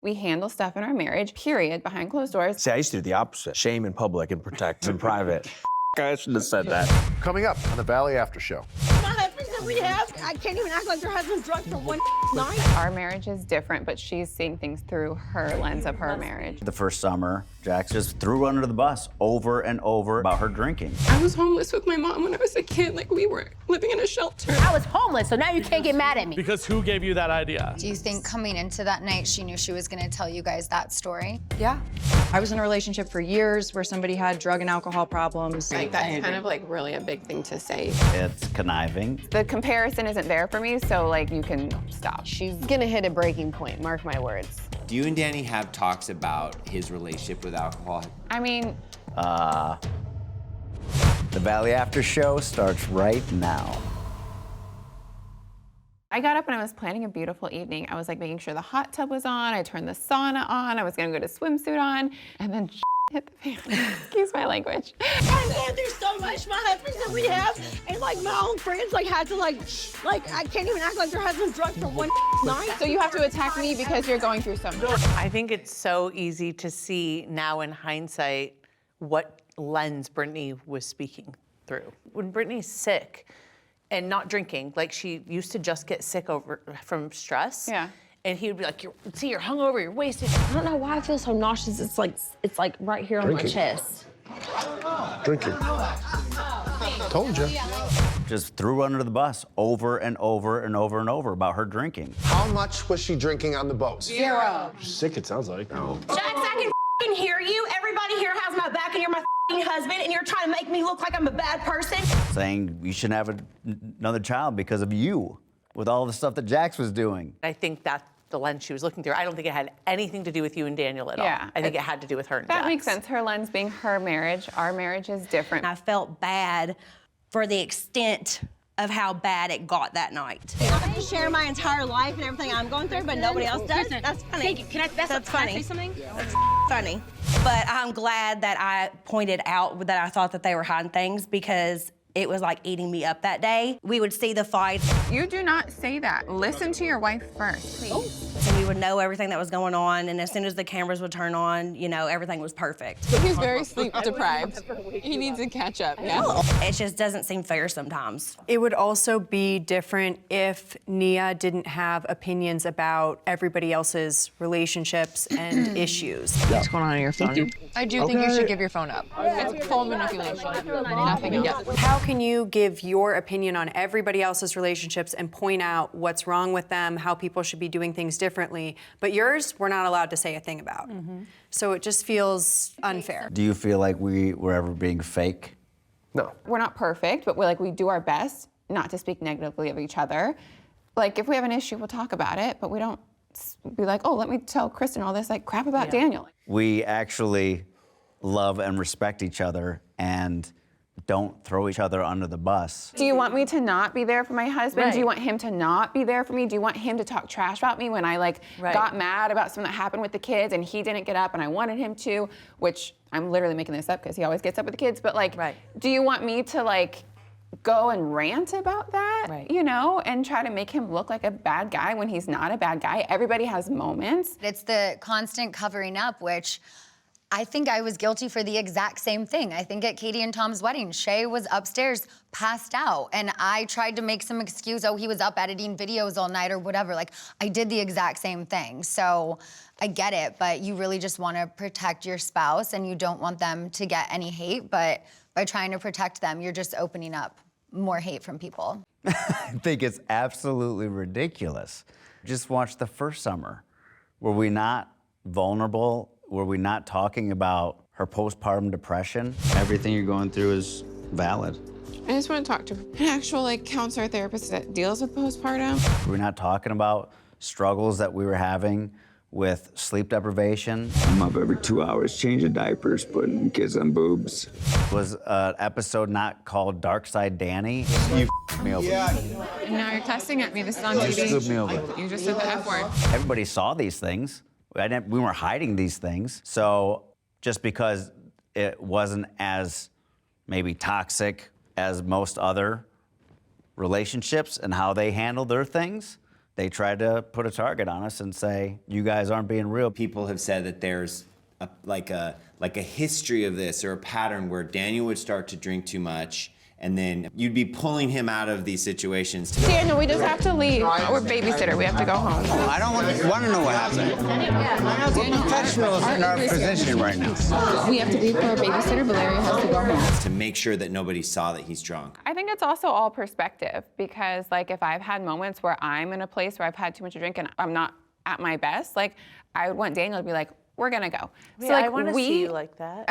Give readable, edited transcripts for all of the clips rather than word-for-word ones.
We handle stuff in our marriage, period, behind closed doors. See, I used to do the opposite. Shame in public and protect in private. I shouldn't have said that. Coming up on the Valley After Show. My husband that we have, I can't even act like their husband's drunk for one night. Our marriage is different, but she's seeing things through her lens of her marriage. The first summer, Jax just threw under the bus over and over about her drinking. I was homeless with my mom when I was a kid. Like, we were living in a shelter. I was homeless, so now you can't get mad at me. Because who gave you that idea? Do you think coming into that night, she knew she was gonna tell you guys that story? Yeah. I was in a relationship for years where somebody had drug and alcohol problems. Like, that's kind of like really a big thing to say. It's conniving. The comparison isn't there for me, so like you can stop. She's gonna hit a breaking point, mark my words. Do you and Danny have talks about his relationship with alcohol? I mean, The Valley After Show starts right now. I got up and I was planning a beautiful evening. I was like making sure the hot tub was on, I turned the sauna on, I was gonna go to swimsuit on, and then hit the fan. Excuse my language. I'm going through so much. My husband that we have, and like my own friends like had to like I can't even act like their husband's drunk for one night. So you have to attack me because you're going through something. I think it's so easy to see now in hindsight what lens Brittany was speaking through. When Brittany's sick and not drinking, like she used to just get sick from stress. Yeah. And he would be like, you're hungover, you're wasted. I don't know why I feel so nauseous. It's like right here on my chest. Drinking. Told you. Just threw under the bus over and over and over and over about her drinking. How much was she drinking on the boat? 0. Sick, it sounds like. Oh. Jax, I can hear you. Everybody here has my back, and you're my husband, and you're trying to make me look like I'm a bad person. Saying you shouldn't have another child because of you, with all the stuff that Jax was doing. I think that's the lens she was looking through. I don't think it had anything to do with you and Daniel at all. Yeah. I think it had to do with her and That Jax. makes sense. Her lens being her marriage. Our marriage is different. I felt bad for the extent of how bad it got that night. I have to share my entire life and everything I'm going through, but nobody else does. That's funny. That's funny. Say something? That's funny. But I'm glad that I pointed out that I thought that they were hiding things because it was like eating me up that day. We would see the fights. You do not say that. Listen to your wife first, please. And we would know everything that was going on, and as soon as the cameras would turn on, you know, everything was perfect. He's very sleep deprived. He needs to catch up, yeah. It just doesn't seem fair sometimes. It would also be different if Nia didn't have opinions about everybody else's relationships and issues. What's going on your phone? I do think you should give your phone up. It's full manipulation. Nothing else. How can you give your opinion on everybody else's relationships and point out what's wrong with them, how people should be doing things differently, but yours, we're not allowed to say a thing about. So it just feels unfair. Do you feel like we were ever being fake? No. We're not perfect, but we do our best not to speak negatively of each other. Like, if we have an issue, we'll talk about it, but we don't be like, oh, let me tell Kristen all this like crap about Daniel. We actually love and respect each other and don't throw each other under the bus. Do you want me to not be there for my husband? Right. Do you want him to not be there for me? Do you want him to talk trash about me when I got mad about something that happened with the kids and he didn't get up and I wanted him to, which I'm literally making this up because he always gets up with the kids, but do you want me to go and rant about that, you know, and try to make him look like a bad guy when he's not a bad guy? Everybody has moments. It's the constant covering up, which I think I was guilty for the exact same thing. I think at Katie and Tom's wedding, Shay was upstairs, passed out, and I tried to make some excuse, oh, he was up editing videos all night or whatever. Like, I did the exact same thing. So I get it, but you really just want to protect your spouse and you don't want them to get any hate, but by trying to protect them, you're just opening up more hate from people. I think it's absolutely ridiculous. Just watch the first summer. Were we not vulnerable? Were we not talking about her postpartum depression? Everything you're going through is valid. I just want to talk to an actual counselor therapist that deals with postpartum. We're not talking about struggles that we were having with sleep deprivation. I'm up every 2 hours changing diapers, putting kids on boobs. Was an episode not called Dark Side Danny? You me over. And now you're cussing at me. This is on TV. You screwed me over. You just said the F word. Everybody saw these things. We weren't hiding these things. So just because it wasn't as maybe toxic as most other relationships and how they handle their things, they tried to put a target on us and say, you guys aren't being real. People have said that there's like a history of this or a pattern where Daniel would start to drink too much and then you'd be pulling him out of these situations. Daniel, we just have to leave. We're babysitter. We have to go home. I don't want to know what happened. We're professionals in our position right now. We have to leave for our babysitter. Valeria has to go home. To make sure that nobody saw that he's drunk. I think it's also all perspective because like if I've had moments where I'm in a place where I've had too much to drink and I'm not at my best, like I would want Daniel to be like, we're gonna go. Yeah, so like I want to see you like that.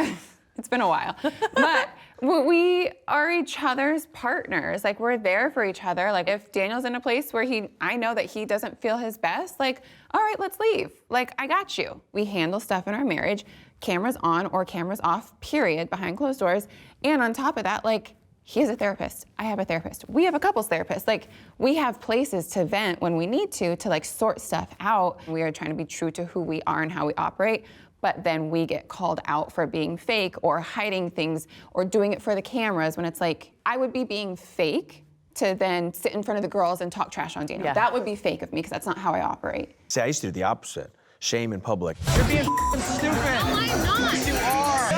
It's been a while, but we are each other's partners. Like we're there for each other. Like if Daniel's in a place where I know that he doesn't feel his best, like, all right, let's leave. Like I got you. We handle stuff in our marriage, cameras on or cameras off, period, behind closed doors. And on top of that, like he has a therapist, I have a therapist. We have a couples therapist. Like we have places to vent when we need to like sort stuff out. We are trying to be true to who we are and how we operate. But then we get called out for being fake or hiding things or doing it for the cameras when it's like, I would be being fake to then sit in front of the girls and talk trash on Daniel. Yeah. That would be fake of me because that's not how I operate. See, I used to do the opposite. Shame in public. You're being stupid. No, I'm not. You are.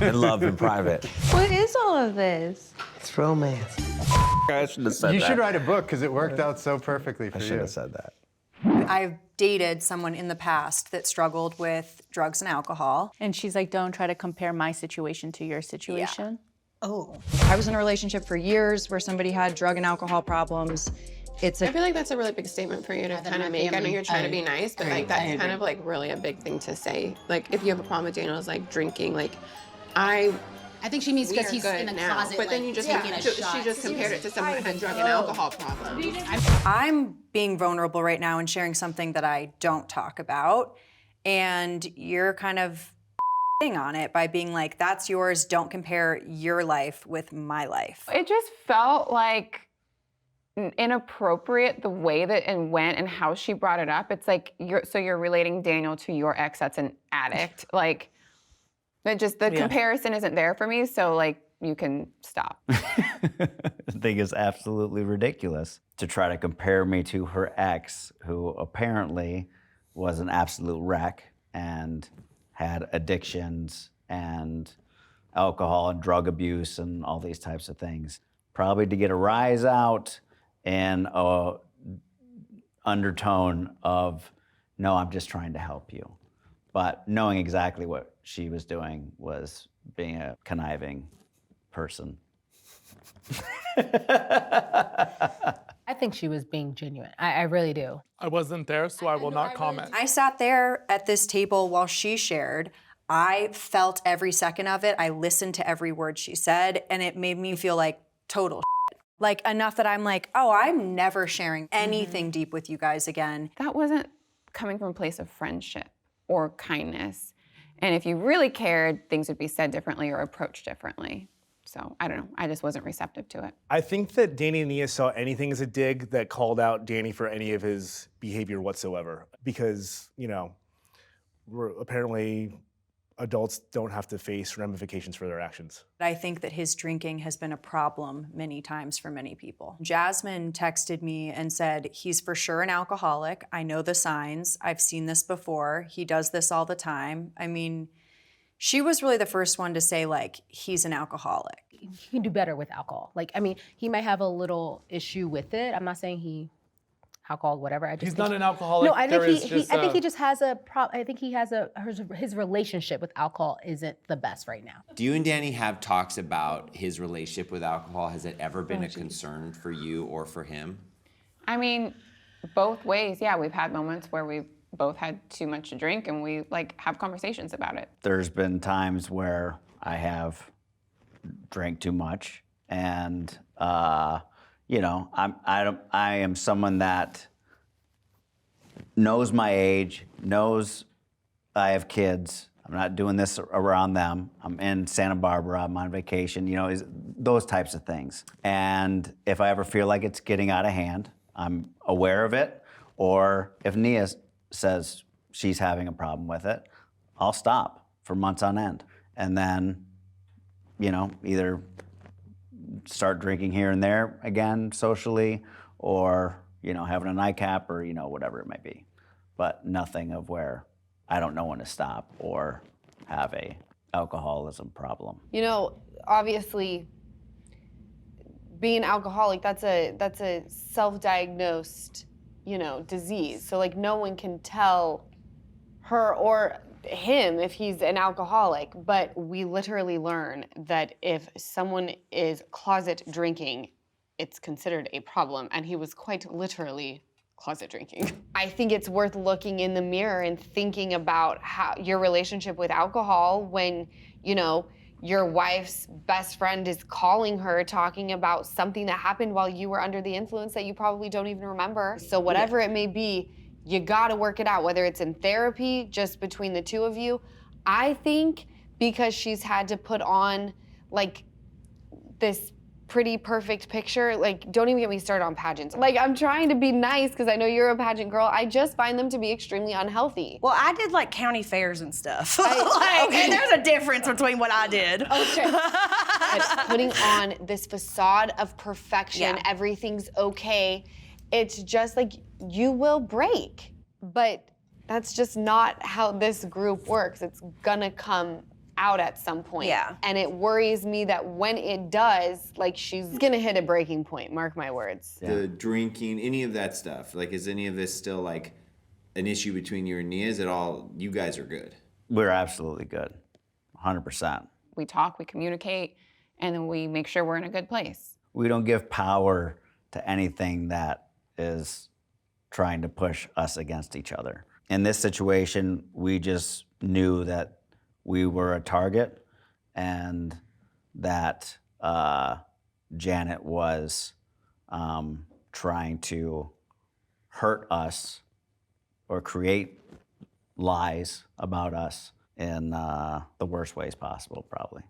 And love in private. What is all of this? It's romance. I shouldn't have said that. You should write a book because it worked out so perfectly for you. I should have said that. I've dated someone in the past that struggled with drugs and alcohol. And she's like, don't try to compare my situation to your situation. Yeah. Oh. I was in a relationship for years where somebody had drug and alcohol problems. I feel like that's a really big statement for you to kind of make. I know you're trying to be nice, but like that's kind of like really a big thing to say. Like if you have a problem with Daniel's like drinking, like I think she means because he's in the closet. But then you just she just compared it to someone who had drug and alcohol problems. I'm being vulnerable right now and sharing something that I don't talk about, and you're kind of on it by being like, that's yours, don't compare your life with my life. It just felt like inappropriate the way that it went and how she brought it up. It's like you're relating Daniel to your ex that's an addict. Like the comparison isn't there for me, so like you can stop. I think it's absolutely ridiculous to try to compare me to her ex, who apparently was an absolute wreck and had addictions and alcohol and drug abuse and all these types of things. Probably to get a rise out and a undertone of, no, I'm just trying to help you. But knowing exactly what she was doing was being a conniving person. I think she was being genuine. I really do. I wasn't there, so I will not comment. I sat there at this table while she shared. I felt every second of it. I listened to every word she said, and it made me feel like total shit. Like enough that I'm like, oh, I'm never sharing anything deep with you guys again. That wasn't coming from a place of friendship or kindness. And if you really cared, things would be said differently or approached differently. So I don't know, I just wasn't receptive to it. I think that Danny and Nia saw anything as a dig that called out Danny for any of his behavior whatsoever. Because, you know, apparently adults don't have to face ramifications for their actions. I think that his drinking has been a problem many times for many people. Jasmine texted me and said, he's for sure an alcoholic. I know the signs. I've seen this before. He does this all the time. I mean, she was really the first one to say, like, he's an alcoholic. He can do better with alcohol. Like, I mean, he might have a little issue with it. I'm not saying alcohol, whatever. He's not an alcoholic. No, I think he just has a problem. I think he has his relationship with alcohol isn't the best right now. Do you and Danny have talks about his relationship with alcohol? Has it ever been a concern for you or for him? I mean, both ways. Yeah, we've had moments where we've both had too much to drink and we like have conversations about it. There's been times where I have drank too much and you know, I am someone that knows my age, knows I have kids. I'm not doing this around them. I'm in Santa Barbara, I'm on vacation, you know, those types of things. And if I ever feel like it's getting out of hand, I'm aware of it. Or if Nia says she's having a problem with it, I'll stop for months on end. And then, you know, either start drinking here and there again socially, or having a nightcap, or whatever it might be. But nothing of where I don't know when to stop or have a alcoholism problem. Obviously, being alcoholic, that's a self-diagnosed, disease. So like no one can tell her or him if he's an alcoholic, but we literally learn that if someone is closet drinking, it's considered a problem, and he was quite literally closet drinking. I think it's worth looking in the mirror and thinking about how your relationship with alcohol when, your wife's best friend is calling her, talking about something that happened while you were under the influence that you probably don't even remember. So whatever it may be, you gotta work it out, whether it's in therapy, just between the two of you. I think because she's had to put on like this pretty perfect picture, like don't even get me started on pageants. Like I'm trying to be nice because I know you're a pageant girl. I just find them to be extremely unhealthy. Well, I did like county fairs and stuff. And there's a difference between what I did. Okay. But putting on this facade of perfection, everything's okay, it's just like you will break. But that's just not how this group works. It's gonna come out at some point. Yeah. And it worries me that when it does, like she's gonna hit a breaking point, mark my words. The drinking, any of that stuff, like is any of this still like an issue between you and Nia? Is it all, you guys are good? We're absolutely good, 100%. We talk, we communicate, and then we make sure we're in a good place. We don't give power to anything that is trying to push us against each other. In this situation, we just knew that we were a target and that Janet was trying to hurt us or create lies about us in the worst ways possible, probably.